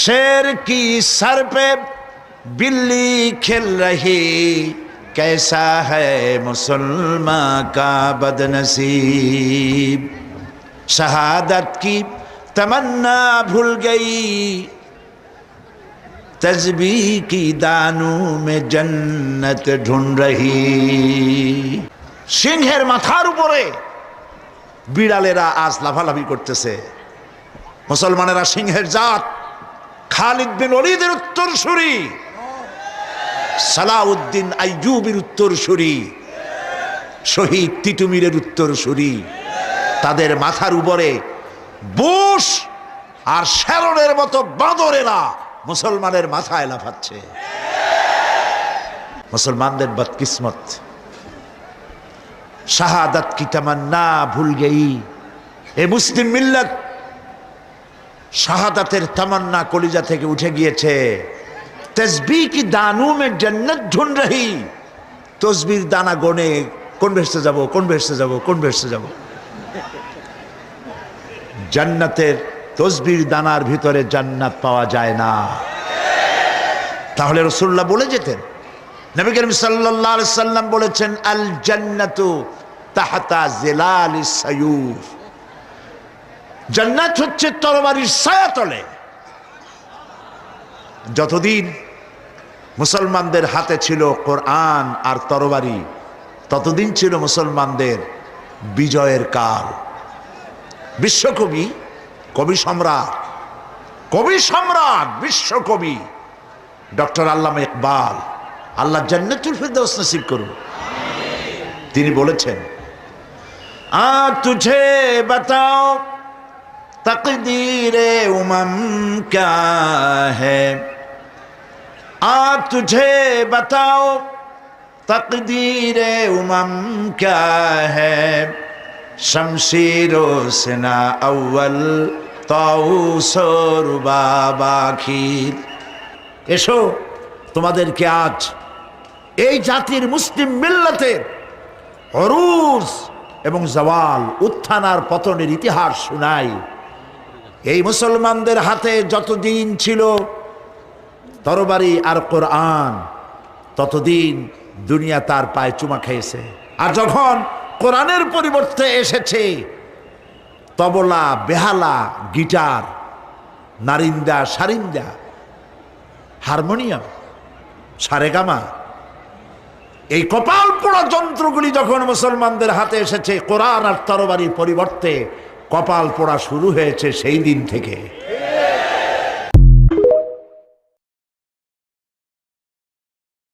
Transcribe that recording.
शेर की सर पे बिल्ली खिल रही, कैसा है मुसलमान का बदनसीब। शहादत की तमन्ना भूल गई, तस्बीह की दानों में जन्नत ढूंढ रही। সিংহের মাথার উপরে বিড়ালেরা আজ লাফালাফি করতেছে। মুসলমানেরা সিংহের জাত, খালিদ বিন ওলীদের উত্তরসূরি, সালাউদ্দিন আইয়ুবের উত্তরসূরি, শহীদ তিতুমীরের উত্তরসূরি। তাদের মাথার উপরে বুশ আর শেরনের মতো বাঁদরেরা মুসলমানের মাথায় লাফাচ্ছে। মুসলমানদের বদকিসমত। শাহাদাত কি তামান্না ভুল গই। এ মুসলিম মিল্লাত শাহাদাতের তামান্না কলিজা থেকে উঠে গিয়েছে। তসবিহ কি দানু মে জান্নাত ঢুঁढ রহি। তসবির দানা গনে কোন বেহেশতে যাব, কোন বেহেশতে যাব, কোন বেহেশতে যাব। জান্নাতের তসবির দানার ভিতরে জান্নাত পাওয়া যায় না। তাহলে রাসূলুল্লাহ বলে যেতেন, নবী করিম সাল্লাল্লাহু আলাইহি সাল্লাম বলেছেন, আল জান্নাতু তাহতা জিলালিস সায়ুফ। জান্নাত হচ্ছে তরবারির ছায়াতলে। যতদিন মুসলমানদের হাতে ছিল কোরআন আর তরবারি, ততদিন ছিল মুসলমানদের বিজয়ের কাল। বিশ্বকবি, কবি সম্রাট বিশ্বকবি ডক্টর আল্লামা ইকবাল, আল্লাহ জান্নাতুল ফিরদাউস নসিব করুন, তিনি বলেছেন, আ তুঝে বাতাও তকদীরে উমম ক্যা হ্যায়, আ তুঝে বাতাও তকদীরে উমম ক্যা হ্যায়, শমশিরো সিনা আউয়াল তাউসুর বাবাখির। এসো, তোমাদেরকে আজ এই জাতির মুসলিম মিল্লাতের অরুজ এবং জওয়াল, উত্থান আর পতনের ইতিহাস শোনাই। এই মুসলমানদের হাতে যতদিন ছিল তরবারি আর কোরআন, ততদিন দুনিয়া তার পায়ে চুমা খেয়েছে। আর যখন কোরআনের পরিবর্তে এসেছে তবলা, বেহালা, গিটার, নারিন্দা, সারিন্দা, হারমোনিয়াম, সারেগামা, এই কপাল পোড়া যন্ত্রগুলি যখন মুসলমানদের হাতে এসেছে, কোরআন আর তরবারির পরিবর্তে কপাল পোড়া শুরু হয়েছে সেই দিন থেকে।